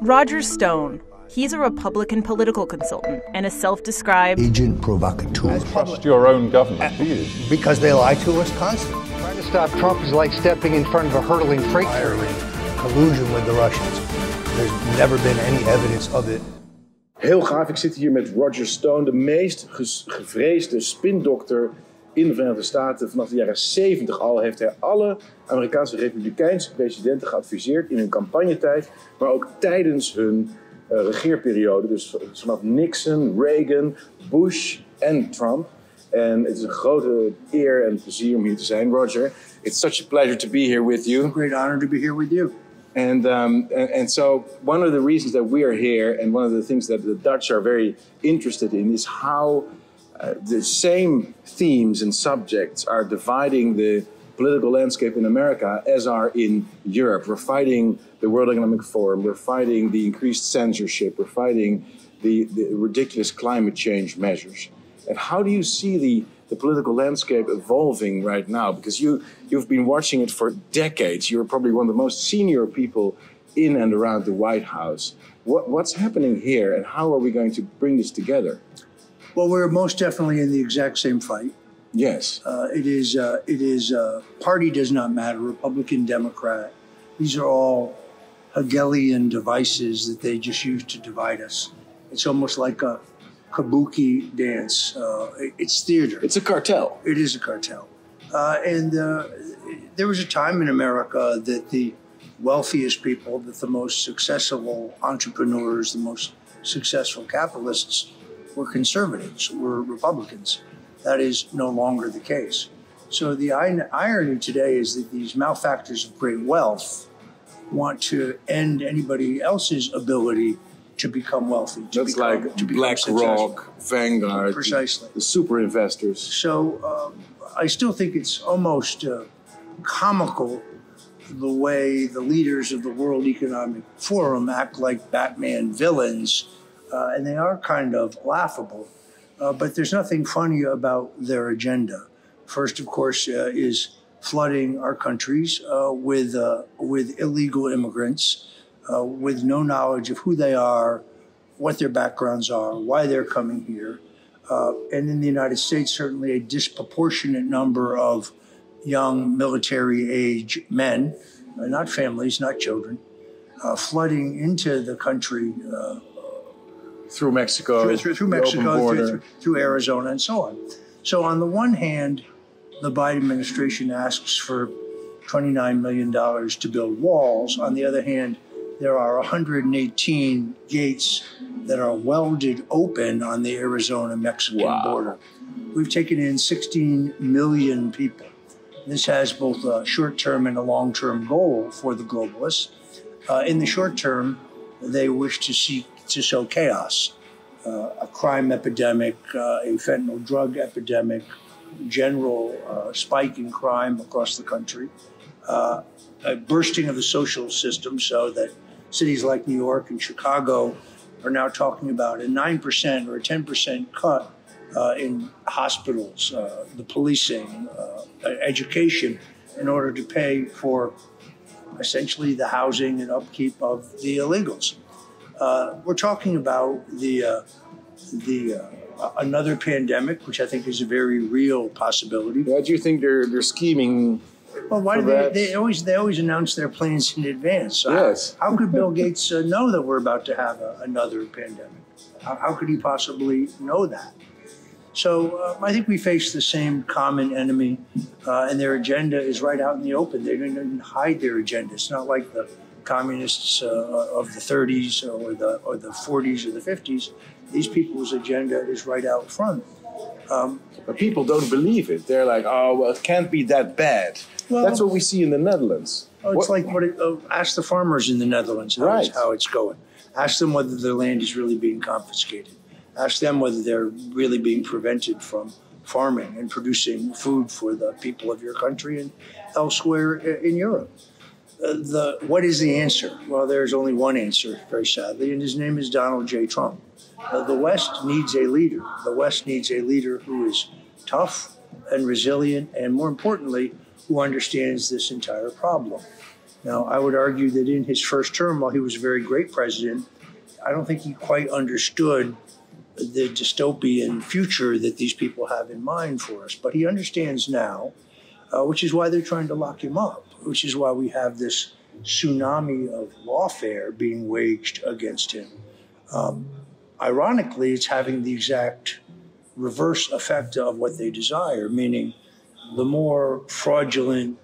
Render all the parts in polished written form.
Roger Stone. He's a Republican political consultant and a self-described agent provocateur. Trust your own government, do you? Because they lie to us constantly. Trying to stop Trump is like stepping in front of a hurtling freight train. Collusion with the Russians. There's never been any evidence of it. Heel gaaf, ik zit hier met Roger Stone, de meest gevreesde spindokter in de Verenigde Staten. Vanaf de jaren 70 al heeft hij alle Amerikaanse republikeinse presidenten geadviseerd in hun campagnetijd, maar ook tijdens hun regeerperiode. Dus vanaf Nixon, Reagan, Bush en Trump. En het is een grote eer en plezier om hier te zijn. Roger, it's such a pleasure to be here with you. It's a great honor to be here with you. And so one of the reasons that we are here, and one of the things that the Dutch are very interested in, is how the same themes and subjects are dividing the political landscape in America as are in Europe. We're fighting the World Economic Forum, we're fighting the increased censorship, we're fighting the ridiculous climate change measures. And how do you see the political landscape evolving right now? Because you've been watching it for decades. You're probably one of the most senior people in and around the White House. What's happening here, and how are we going to bring this together? Well, we're most definitely in the exact same fight. Yes. It is party does not matter, Republican, Democrat. These are all Hegelian devices that they just use to divide us. It's almost like a kabuki dance. It's theater. It's a cartel. It is a cartel. And there was a time in America that the wealthiest people, that the most successful entrepreneurs, the most successful capitalists were conservatives, were Republicans. That is no longer the case. So the irony today is that these malefactors of great wealth want to end anybody else's ability to become wealthy. That's like BlackRock, Vanguard, precisely. The super investors. So I still think it's almost comical the way the leaders of the World Economic Forum act like Batman villains, and they are kind of laughable. But there's nothing funny about their agenda. First, of course, is flooding our countries with illegal immigrants, with no knowledge of who they are, what their backgrounds are, why they're coming here. And in the United States, certainly a disproportionate number of young military-age men, not families, not children, flooding into the country through Mexico, through Mexico, through Arizona, and so on. So on the one hand, the Biden administration asks for $29 million to build walls. On the other hand, there are 118 gates that are welded open on the Arizona-Mexican border. We've taken in 16 million people. This has both a short-term and a long-term goal for the globalists. In the short term, they wish to sow chaos, a crime epidemic, a fentanyl drug epidemic, general spike in crime across the country, a bursting of the social system so that cities like New York and Chicago are now talking about a 9% or a 10% cut in hospitals, the policing, education, in order to pay for essentially the housing and upkeep of the illegals. We're talking about another pandemic, which I think is a very real possibility. Why do you think they're scheming? Well, why do they always announce their plans in advance? So yes. How could Bill Gates know that we're about to have another pandemic? How could he possibly know that? So I think we face the same common enemy, and their agenda is right out in the open. They don't even hide their agenda. It's not like the communists of the 30s or the 40s or the 50s. These people's agenda is right out front. But people don't believe it. They're like, oh, well, it can't be that bad. Well, that's what we see in the Netherlands. Oh, it's like ask the farmers in the Netherlands how it's going. Ask them whether their land is really being confiscated. Ask them whether they're really being prevented from farming and producing food for the people of your country and elsewhere in Europe. What is the answer? Well, there's only one answer, very sadly, and his name is Donald J. Trump. The West needs a leader. The West needs a leader who is tough and resilient, and more importantly, who understands this entire problem. Now, I would argue that in his first term, while he was a very great president, I don't think he quite understood the dystopian future that these people have in mind for us. But he understands now, which is why they're trying to lock him up, which is why we have this tsunami of lawfare being waged against him. Ironically, it's having the exact reverse effect of what they desire, meaning the more fraudulent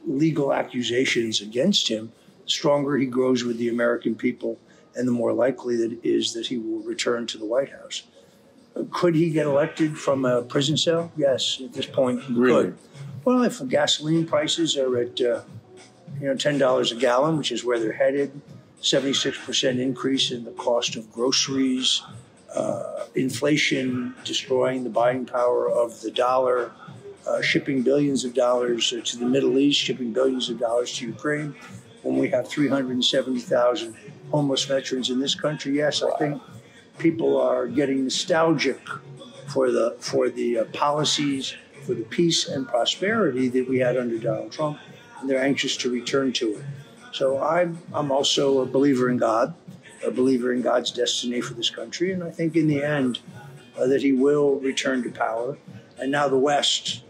legal accusations against him, the stronger he grows with the American people, and the more likely that it is that he will return to the White House. Could he get elected from a prison cell? Yes, at this point he could. Well, if gasoline prices are at $10 a gallon, which is where they're headed, 76% increase in the cost of groceries, inflation destroying the buying power of the dollar, shipping billions of dollars to the Middle East, shipping billions of dollars to Ukraine, when we have 370,000 homeless veterans in this country. Yes, I think people are getting nostalgic for the policies, for the peace and prosperity that we had under Donald Trump, and they're anxious to return to it. So I'm also a believer in God, a believer in God's destiny for this country, and I think in the end that he will return to power. And now the West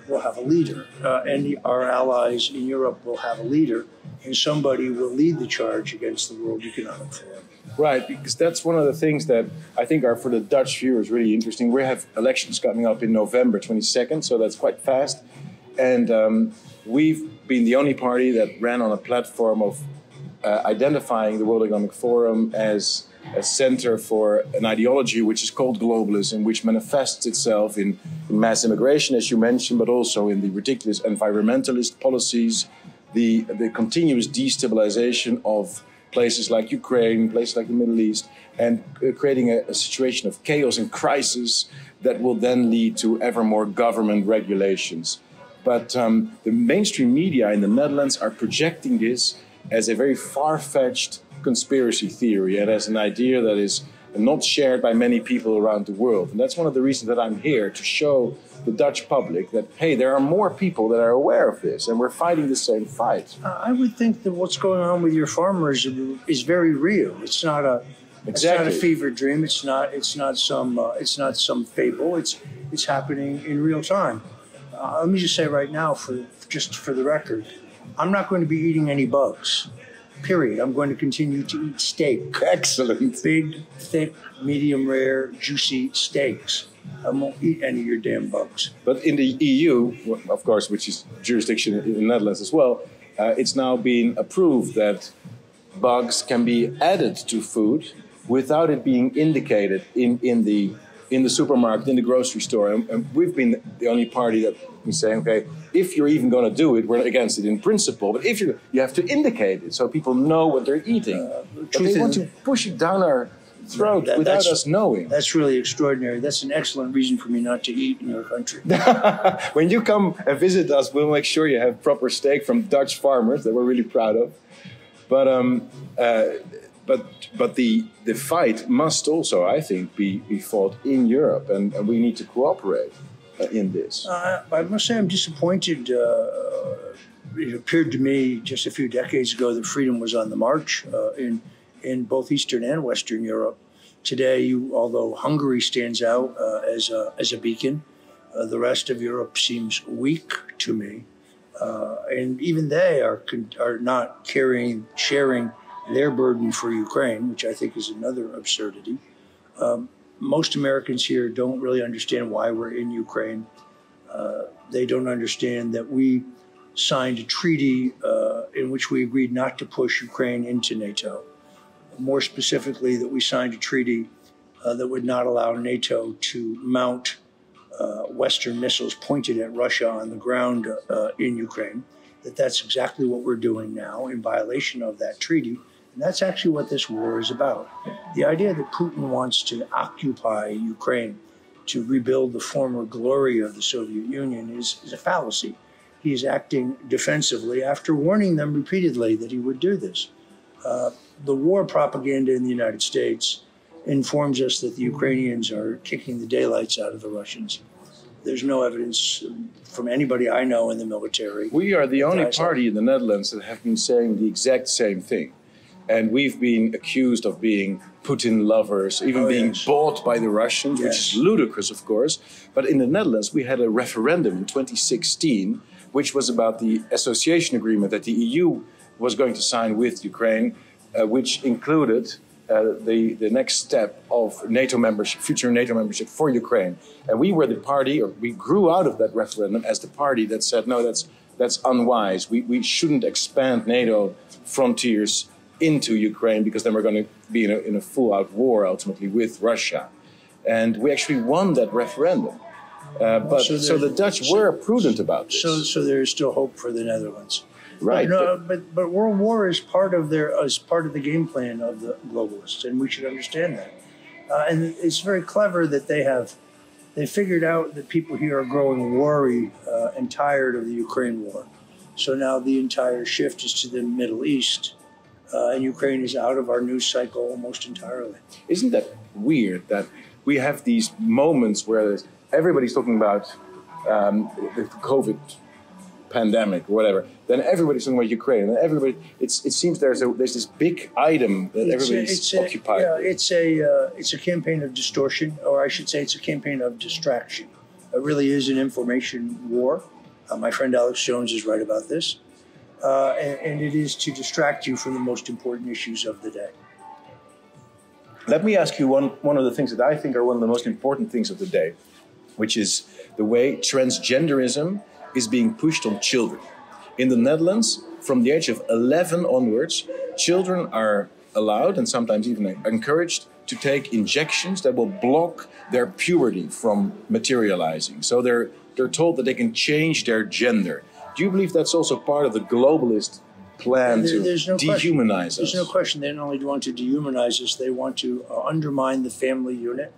will have a leader, and our allies in Europe will have a leader, and somebody will lead the charge against the World Economic Forum. Right, because that's one of the things that I think are, for the Dutch viewers, really interesting. We have elections coming up in November 22nd, so that's quite fast. And we've been the only party that ran on a platform of identifying the World Economic Forum as a center for an ideology which is called globalism, which manifests itself in mass immigration, as you mentioned, but also in the ridiculous environmentalist policies, the continuous destabilization of places like Ukraine, places like the Middle East, and creating a situation of chaos and crisis that will then lead to ever more government regulations. But the mainstream media in the Netherlands are projecting this as a very far-fetched conspiracy theory and as an idea that is not shared by many people around the world. And that's one of the reasons that I'm here, to show the Dutch public that, hey, there are more people that are aware of this and we're fighting the same fight. I would think that what's going on with your farmers is very real. It's not a It's not a fever dream. It's not some fable. It's happening in real time. Let me just say right now, for the record, I'm not going to be eating any bugs. Period. I'm going to continue to eat steak. Excellent. Big, thick, medium rare, juicy steaks. I won't eat any of your damn bugs. But in the EU, of course, which is jurisdiction in the Netherlands as well, it's now been approved that bugs can be added to food without it being indicated in the supermarket, in the grocery store. And we've been the only party that is saying, okay, if you're even going to do it, we're against it in principle, but if you have to indicate it so people know what they're eating. But they want to push it down our throat without us knowing. That's really extraordinary. That's an excellent reason for me not to eat in your country. When you come and visit us, we'll make sure you have proper steak from Dutch farmers that we're really proud of. But the fight must also, I think, be fought in Europe, and we need to cooperate in this. I must say I'm disappointed. It appeared to me just a few decades ago that freedom was on the march in both Eastern and Western Europe. Today, although Hungary stands out as a beacon, the rest of Europe seems weak to me. And even they are not sharing their burden for Ukraine, which I think is another absurdity. Most Americans here don't really understand why we're in Ukraine. They don't understand that we signed a treaty in which we agreed not to push Ukraine into NATO. More specifically, that we signed a treaty that would not allow NATO to mount Western missiles pointed at Russia on the ground in Ukraine. That's exactly what we're doing now in violation of that treaty. And that's actually what this war is about. The idea that Putin wants to occupy Ukraine to rebuild the former glory of the Soviet Union is a fallacy. He is acting defensively after warning them repeatedly that he would do this. The war propaganda in the United States informs us that the Ukrainians are kicking the daylights out of the Russians. There's no evidence from anybody I know in the military. We are the only party in the Netherlands that have been saying the exact same thing. And we've been accused of being Putin lovers, even being bought by the Russians, which is ludicrous, of course. But in the Netherlands, we had a referendum in 2016, which was about the association agreement that the EU was going to sign with Ukraine, which included the next step of NATO membership, future NATO membership for Ukraine. And we were the party, or we grew out of that referendum as the party that said, no, that's unwise. We shouldn't expand NATO frontiers into Ukraine, because then we're going to be in a full-out war ultimately with Russia. And we actually won that referendum. So the Dutch were prudent about this. So there is still hope for the Netherlands. Right. But world war is part of the game plan of the globalists, and we should understand that. And it's very clever that they figured out that people here are growing worried and tired of the Ukraine war. So now the entire shift is to the Middle East, and Ukraine is out of our news cycle almost entirely. Isn't that weird that we have these moments where everybody's talking about the COVID pandemic or whatever, then everybody's talking about Ukraine, and everybody. It seems there's this big item that everybody's occupied. Yeah, it's a campaign of distortion, or I should say, it's a campaign of distraction. It really is an information war. My friend Alex Jones is right about this, and it is to distract you from the most important issues of the day. Let me ask you one of the things that I think are one of the most important things of the day, which is the way transgenderism is being pushed on children. In the Netherlands, from the age of 11 onwards, children are allowed and sometimes even encouraged to take injections that will block their puberty from materializing. So they're told that they can change their gender. Do you believe that's also part of the globalist plan to dehumanize us? There's no question. They not only want to dehumanize us, they want to undermine the family unit.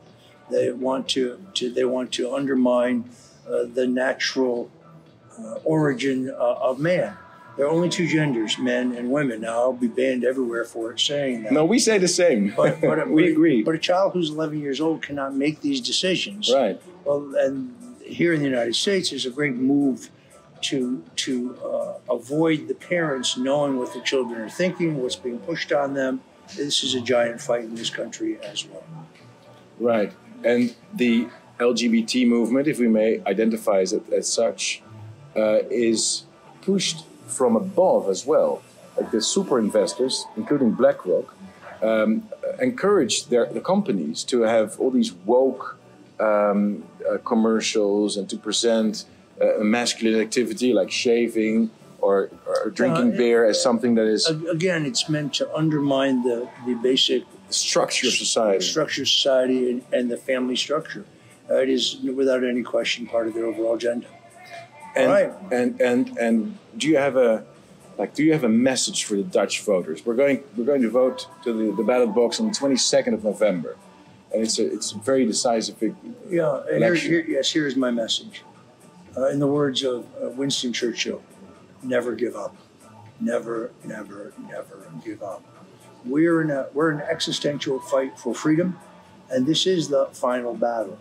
They want to undermine the natural origin of man. There are only two genders, men and women. Now, I'll be banned everywhere for saying that. No, we say the same. But we agree. But a child who's 11 years old cannot make these decisions. Right. Well, and here in the United States, there's a great move to avoid the parents knowing what the children are thinking, what's being pushed on them. This is a giant fight in this country as well. Right. And the LGBT movement, if we may identify it as such, is pushed from above as well. Like the super investors, including BlackRock, encourage the companies to have all these woke commercials and to present masculine activity like shaving or drinking beer as something that is... Again, it's meant to undermine the basic structure of society. And the family structure. It is, without any question, part of their overall agenda. And do you have a message for the Dutch voters? We're going to vote to the ballot box on the 22nd of November, and it's a very decisive election. Here is my message. In the words of Winston Churchill, never give up. Never, never, never give up. We're in an existential fight for freedom, and this is the final battle.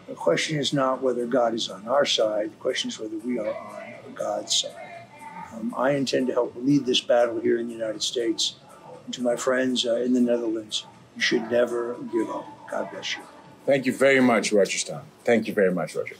The question is not whether God is on our side. The question is whether we are on God's side. I intend to help lead this battle here in the United States. And to my friends in the Netherlands, you should never give up. God bless you. Thank you very much, Roger Stone. Thank you very much, Roger.